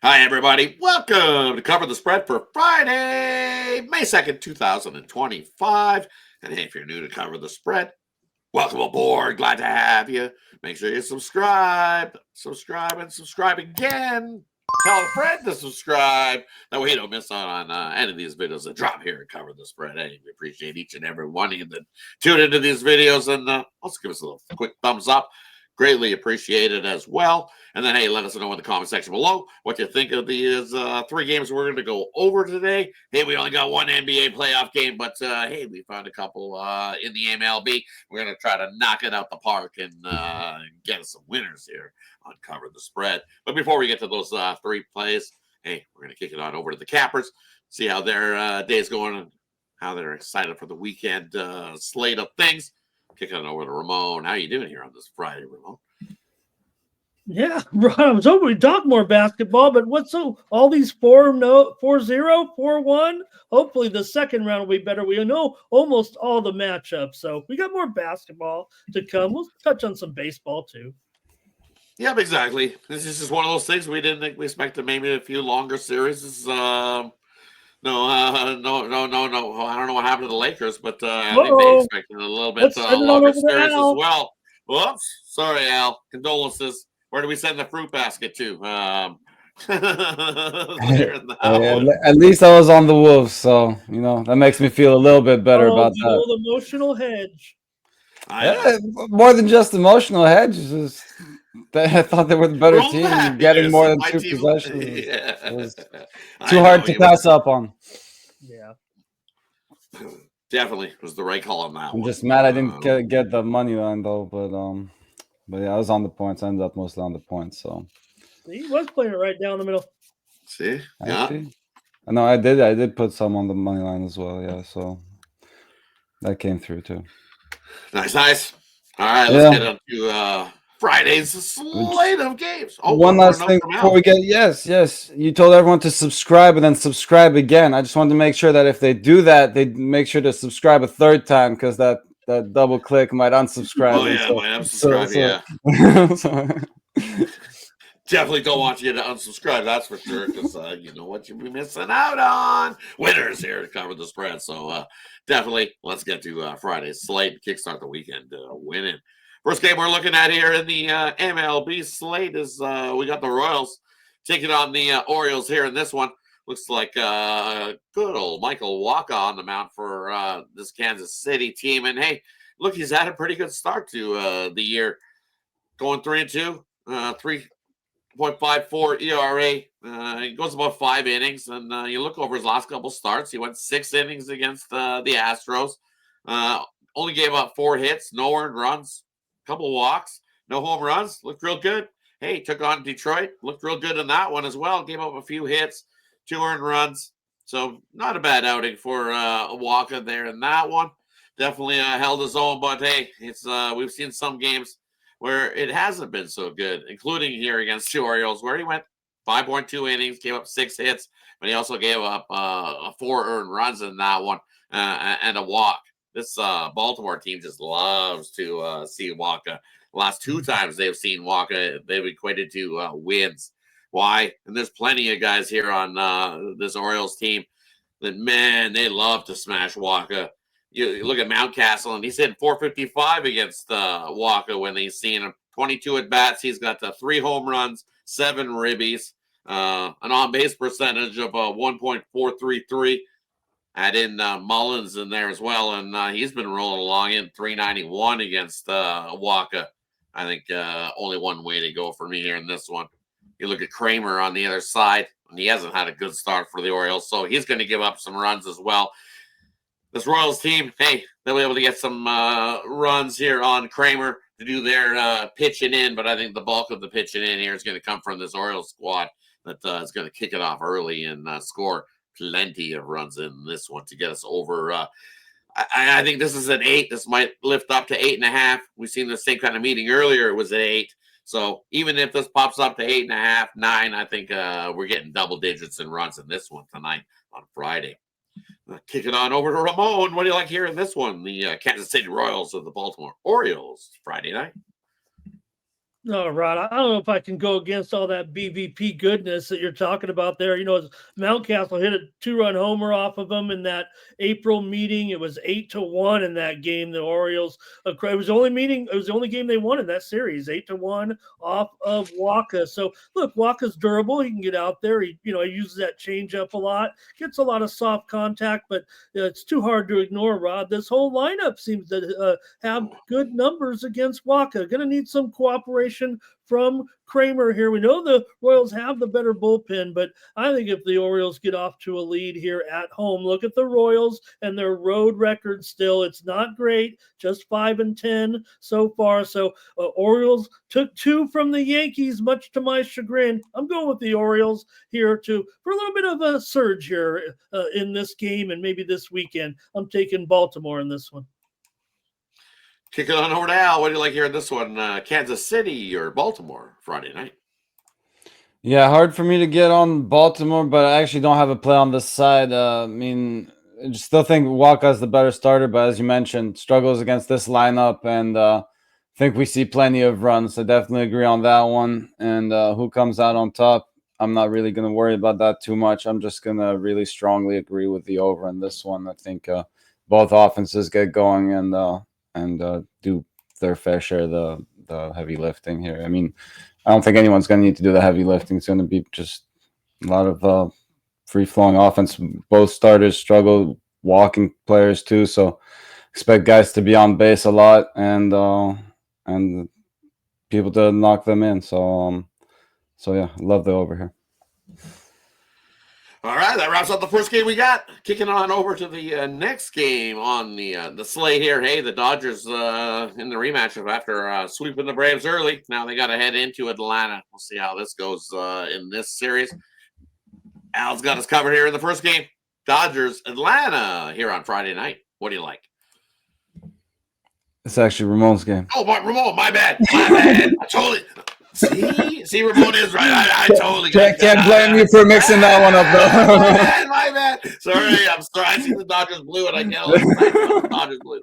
Hi, everybody. Welcome to Cover the Spread for Friday, May 2nd, 2025. And hey, if you're new to Cover the Spread, welcome aboard. Glad to have you. Make sure you subscribe, and subscribe again. Tell a friend to subscribe. That way you don't miss out on any of these videos that drop here and Cover the Spread. Hey, we appreciate each and every one of you that tune into these videos, and also give us a little quick thumbs up. Greatly appreciated as well. And then, hey, let us know in the comment section below what you think of these three games we're going to go over today. Hey, we only got one NBA playoff game, but hey, we found a couple in the MLB. We're going to try to knock it out the park and get us some winners here on Cover the Spread. But before we get to those three plays, hey, we're going to kick it on over to the Cappers, see how their day's going and how they're excited for the weekend slate of things. Kicking it over to Ramon. How you doing here on this Friday, Ramon? Yeah, Rod, I was hoping we'd talk more basketball, but what's all these 4-0, 4-1? Hopefully the second round will be better. We know almost all the matchups, so we got more basketball to come. We'll touch on some baseball too. Yep, exactly. This is just one of those things we didn't think we expected. Maybe a few longer series. No. I don't know what happened to the Lakers, but I think they expected a little bit Let's send it on longer over to series as Al. well. Whoops. Sorry, Al. Condolences. Where do we send the fruit basket to? At least I was on the Wolves, so that makes me feel a little bit better about the that. old emotional hedge. More than just emotional hedge. I thought they were the better team. Getting more than two possessions was too hard to pass up on. Yeah. Definitely was the right call on that I'm one. just mad I didn't get the money line though, but yeah, I was on the points. I ended up mostly on the points. So he was playing it right down the middle. See, no, I did put some on the money line as well. Yeah, so that came through too. Nice. All right, let's get into Friday's slate of games. One last thing before we get yes. You told everyone to subscribe and then subscribe again. I just wanted to make sure that if they do that, they make sure to subscribe a third time because that double click might unsubscribe. Oh yeah, might unsubscribe. Definitely don't want you to unsubscribe. That's for sure, because you know what you'll be missing out on. Winners here to cover the spread. So definitely, let's get to Friday's slate. Kickstart the weekend winning. First game we're looking at here in the MLB slate is we got the Royals taking on the Orioles here in this one. Looks like good old Michael Wacha on the mound for this Kansas City team. And hey, look, he's had a pretty good start to the year. Going 3-2, 3.54 ERA. He goes about 5 innings. And you look over his last couple starts, he went 6 innings against the Astros. Only gave up 4 hits, no earned runs. Couple walks, no home runs, looked real good. Hey, took on Detroit, looked real good in that one as well. Gave up a few hits, 2 earned runs. So not a bad outing for Wacha there in that one. Definitely held his own, but hey, it's we've seen some games where it hasn't been so good, including here against the Orioles, where he went 5.2 innings, gave up 6 hits, but he also gave up 4 earned runs in that one and a walk. This Baltimore team just loves to see Wacha. Last 2 times they've seen Wacha, they've equated to wins. Why? And there's plenty of guys here on this Orioles team that, man, they love to smash Wacha. You look at Mountcastle, and he's hitting 455 against Wacha when he's seen him. 22 at-bats. He's got 3 home runs, 7 ribbies, an on-base percentage of 1.433. Add in Mullins in there as well, and he's been rolling along in 391 against Wacha. I think only one way to go for me here in this one. You look at Kramer on the other side, and he hasn't had a good start for the Orioles, so he's going to give up some runs as well. This Royals team, hey, they'll be able to get some runs here on Kramer to do their pitching in, but I think the bulk of the pitching in here is going to come from this Orioles squad that is going to kick it off early and score plenty of runs in this one to get us over. I think this is an 8. This might lift up to 8.5. We've seen the same kind of meeting earlier. It was an 8. So even if this pops up to 8.5, 9, I think we're getting double digits in runs in this one tonight on Friday. Kick it on over to Ramon. What do you like here in this one? The Kansas City Royals of the Baltimore Orioles Friday night. No, Rod, I don't know if I can go against all that BVP goodness that you're talking about there. Mountcastle hit a 2-run homer off of them in that April meeting. It was 8-1 in that game. The Orioles, it was the only meeting. It was the only game they won in that series, 8-1 off of Waka. So look, Waka's durable. He can get out there. He uses that changeup a lot, gets a lot of soft contact, but it's too hard to ignore. Rod, this whole lineup seems to have good numbers against Waka. Going to need some cooperation from Kramer here. We know the Royals have the better bullpen, but I think if the Orioles get off to a lead here at home, look at the Royals and their road record still. It's not great, just 5-10 so far. So Orioles took 2 from the Yankees, much to my chagrin. I'm going with the Orioles here for a little bit of a surge here in this game and maybe this weekend. I'm taking Baltimore in this one. Kick it on over to Al. What do you like here in this one? Kansas City or Baltimore Friday night? Yeah, hard for me to get on Baltimore, but I actually don't have a play on this side. I still think Waka's the better starter, but as you mentioned, struggles against this lineup, and think we see plenty of runs. I definitely agree on that one. And who comes out on top, I'm not really going to worry about that too much. I'm just going to really strongly agree with the over in this one. I think both offenses get going and do their fair share of the heavy lifting here. I mean, I don't think anyone's going to need to do the heavy lifting. It's going to be just a lot of free-flowing offense. Both starters struggle, walking players too, so expect guys to be on base a lot and people to knock them in. So yeah, love the over here. All right, that wraps up the first game we got. Kicking on over to the next game on the slate here. Hey, the Dodgers in the rematch after sweeping the Braves early. Now they got to head into Atlanta. We'll see how this goes in this series. Al's got us covered here in the first game. Dodgers, Atlanta here on Friday night. What do you like? It's actually Ramon's game. Oh, Ramon, my bad. I totally... See, Ramon is right. I totally can't blame you for mixing that one up, though. my bad. Sorry, I'm sorry. I see the Dodgers blue and I get all excited about the Dodgers blue.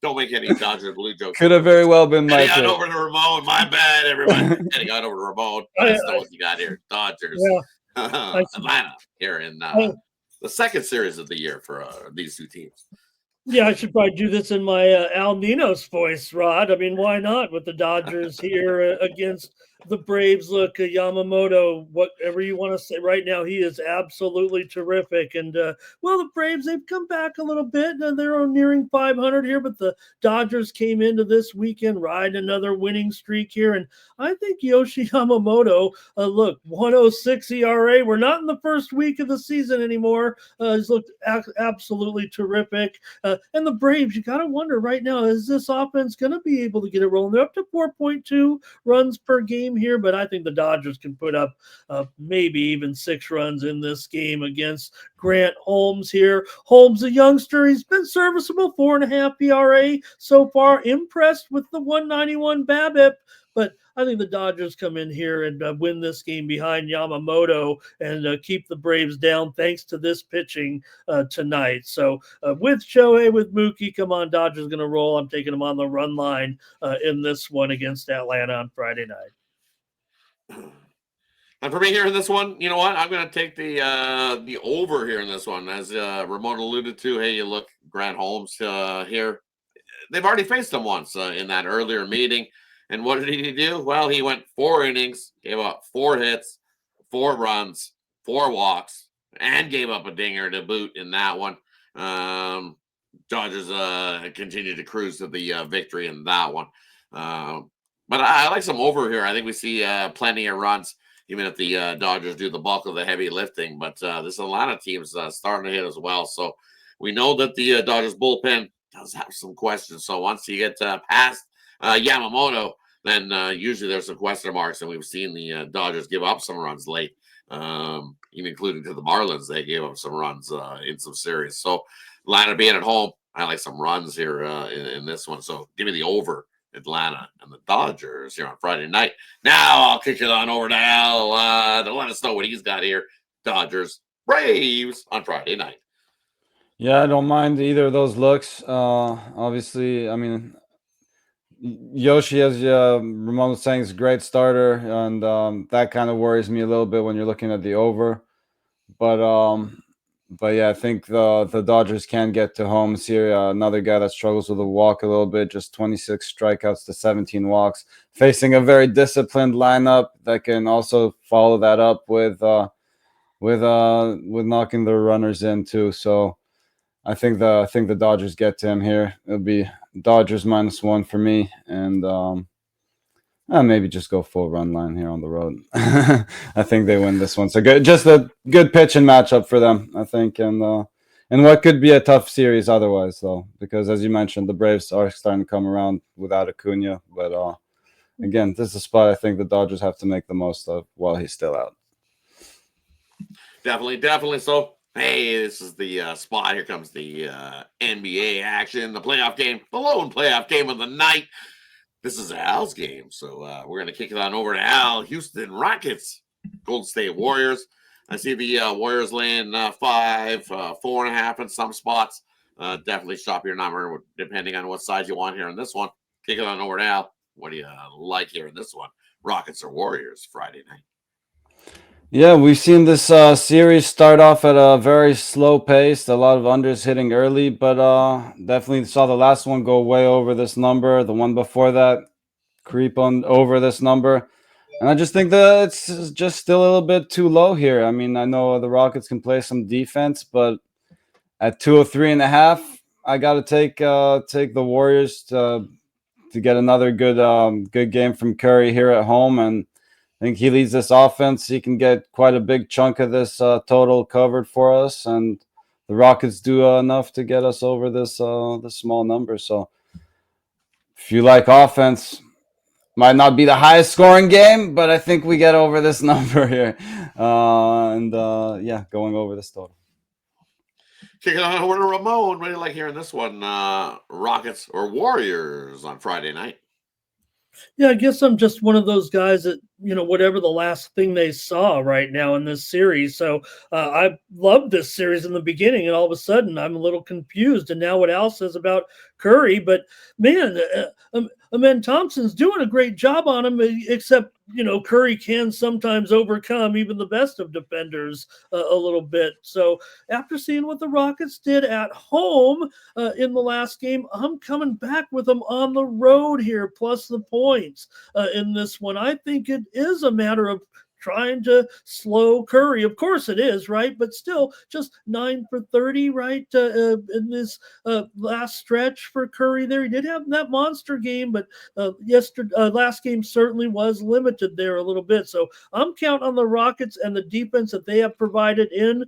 Don't make any Dodgers blue jokes. Could have very well been my pick. Over to Ramon. My bad, everybody. Heading on over to Ramon. That's what you got here. Dodgers. Yeah. Atlanta here in the second series of the year for these two teams. Yeah, I should probably do this in my Al Ninos voice, Rod. I mean, why not with the Dodgers here against the Braves? Look, Yamamoto, whatever you want to say right now, he is absolutely terrific. And, well, the Braves, they've come back a little bit. And they're nearing 500 here, but the Dodgers came into this weekend, riding another winning streak here. And I think Yoshi Yamamoto, look, 106 ERA. We're not in the first week of the season anymore. He's looked absolutely terrific. And the Braves, you got to wonder right now, is this offense going to be able to get it rolling? They're up to 4.2 runs per game here, but I think the Dodgers can put up maybe even 6 runs in this game against Grant Holmes here. Holmes, a youngster, he's been serviceable, 4.5 ERA so far. Impressed with the 191 BABIP, but I think the Dodgers come in here and win this game behind Yamamoto and keep the Braves down thanks to this pitching tonight. So with Shohei, with Mookie, come on, Dodgers going to roll. I'm taking them on the run line in this one against Atlanta on Friday night. And for me here in this one, you know what? I'm going to take the over here in this one. As Ramon alluded to, hey, you look, Grant Holmes here. They've already faced him once in that earlier meeting. And what did he do? Well, he went 4 innings, gave up 4 hits, 4 runs, 4 walks, and gave up a dinger to boot in that one. Dodgers continue to cruise to the victory in that one. But I like some over here. I think we see plenty of runs, even if the Dodgers do the bulk of the heavy lifting. But this Atlanta team's starting to hit as well. So we know that the Dodgers bullpen does have some questions. So once you get past Yamamoto, then usually there's some question marks, and we've seen the Dodgers give up some runs late, even including to the Marlins. They gave up some runs in some series. So Atlanta being at home, I like some runs here in this one. So give me the over, Atlanta and the Dodgers here on Friday night. Now I'll kick it on over to Al to let us know what he's got here. Dodgers, Braves on Friday night. Yeah, I don't mind either of those looks. Obviously, I mean, Yoshi, as Ramon was saying, is a great starter, and that kind of worries me a little bit when you're looking at the over. But yeah, I think the Dodgers can get to homes here. Another guy that struggles with the walk a little bit, just 26 strikeouts to 17 walks, facing a very disciplined lineup that can also follow that up with knocking the runners in too. So I think the Dodgers get to him here. It'll be Dodgers -1 for me, and maybe just go full run line here on the road. I think they win this one. So good, just a good pitch and matchup for them, I think, and what could be a tough series otherwise, though, because as you mentioned, the Braves are starting to come around without Acuna. But again, this is a spot I think the Dodgers have to make the most of while he's still out. Definitely. So, hey, this is the spot. Here comes the NBA action, the playoff game, the lone playoff game of the night. This is Al's game, so we're going to kick it on over to Al. Houston Rockets, Golden State Warriors. I see the Warriors laying 5, 4.5 in some spots. Definitely shop your number depending on what side you want here in this one. Kick it on over to Al. What do you like here in this one? Rockets or Warriors Friday night? Yeah, we've seen this series start off at a very slow pace, a lot of unders hitting early, but definitely saw the last one go way over this number. The one before that creep on over this number. And I just think that it's just still a little bit too low here. I mean, I know the Rockets can play some defense, but at 203.5, I got to take the Warriors to get another good game from Curry here at home, and I think he leads this offense. He can get quite a big chunk of this total covered for us, and the Rockets do enough to get us over this small number. So if you like offense, might not be the highest scoring game, but I think we get over this number here. Yeah, going over this total. Kicking on over to Ramon. What do you like hearing this one? Rockets or Warriors on Friday night? Yeah, I guess I'm just one of those guys that, whatever the last thing they saw right now in this series. So I loved this series in the beginning, and all of a sudden I'm a little confused. And now what Al says about Curry, but man, Amen Thompson's doing a great job on him, except, Curry can sometimes overcome even the best of defenders a little bit. So after seeing what the Rockets did at home in the last game, I'm coming back with them on the road here, plus the points in this one. I think it is a matter of trying to slow Curry. Of course it is, right? But still, just 9 for 30, right? In this last stretch for Curry there. He did have that monster game, but last game certainly was limited there a little bit. So I'm counting on the Rockets and the defense that they have provided in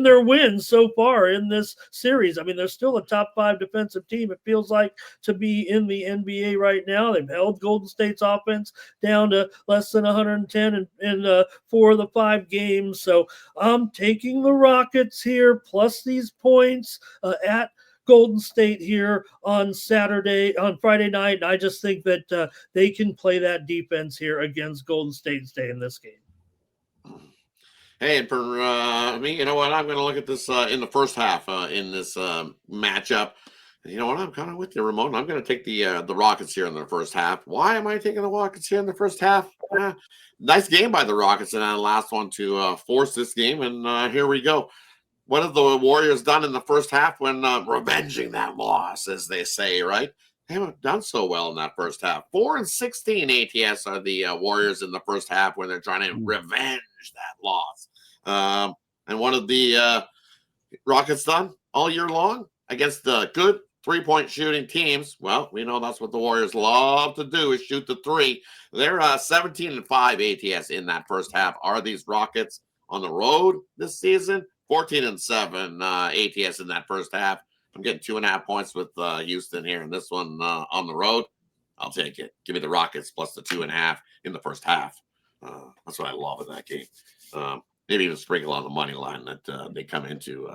their wins so far in this series. I mean, they're still a top 5 defensive team, it feels like, to be in the NBA right now. They've held Golden State's offense down to less than 110 in 4 of the 5 games. So I'm taking the Rockets here plus these points at Golden State here on Friday night. And I just think that they can play that defense here against Golden State and stay in this game. Hey, and for me, you know what? I'm going to look at this in the first half in this matchup. And you know what? I'm kind of with you, Ramon. I'm going to take the Rockets here in the first half. Why am I taking the Rockets here in the first half? Nice game by the Rockets in that last one to force this game, and here we go. What have the Warriors done in the first half when revenging that loss, as they say, right? They haven't done so well in that first half. 4-16 ATS are the Warriors in the first half when they're trying to revenge that loss. And what have the Rockets done all year long against the good three-point shooting teams? Well, we know that's what the Warriors love to do, is shoot the three. They're 17-5 ATS in that first half. Are these Rockets on the road this season? 14-7 ATS in that first half. I'm getting 2.5 points with Houston here in this one on the road. I'll take it. Give me the Rockets plus the 2.5 in the first half. That's what I love in that game. Maybe even sprinkle on the money line that they come into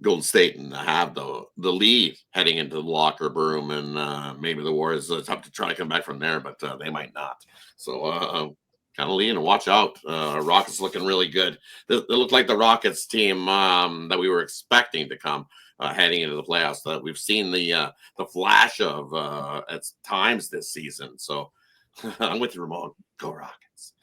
Golden State and have the lead heading into the locker room, and maybe the Warriors have to try to come back from there, but they might not. So kind of lean and watch out. Rockets looking really good. They look like the Rockets team that we were expecting to come heading into the playoffs that we've seen the flash of at times this season. So I'm with you, Ramon. Go Rockets.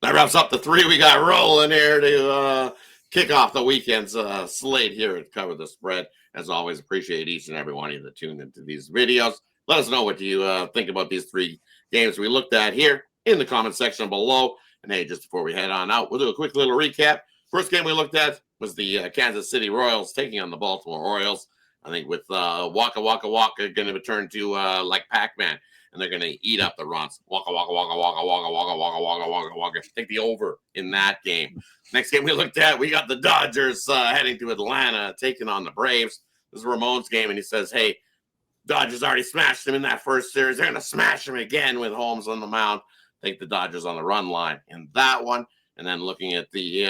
That wraps up the three we got rolling here to kick off the weekend's slate here at Cover the Spread. As always, appreciate each and every one of you that tuned into these videos. Let us know what you think about these three games we looked at here in the comment section below. And hey, just before we head on out, we'll do a quick little recap. First game we looked at was the Kansas City Royals taking on the Baltimore Orioles. I think with Waka Waka Waka going to return to like Pac-Man, and they're going to eat up the runs. Waka Waka Waka Waka Waka Waka Waka Waka Waka Waka. Take the over in that game. Next game we looked at, we got the Dodgers heading to Atlanta, taking on the Braves. This is Ramon's game, and he says, hey, Dodgers already smashed him in that first series. They're going to smash him again with Holmes on the mound. Take the Dodgers on the run line in that one. And then looking at the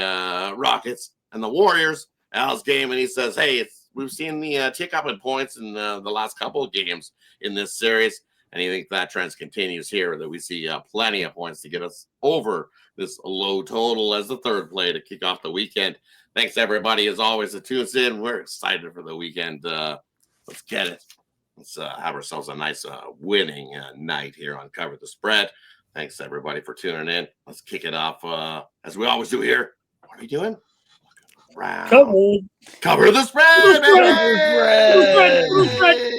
Rockets and the Warriors, Al's game, and he says, hey, we've seen the tick up in points in the last couple of games in this series. And you think that trend continues here, that we see plenty of points to get us over this low total as the third play to kick off the weekend. Thanks, everybody, as always, that tunes in. We're excited for the weekend. Let's get it. Let's have ourselves a nice winning night here on Cover the Spread. Thanks, everybody, for tuning in. Let's kick it off as we always do here. What are we doing? Cover the Spread, baby! Cover the spread.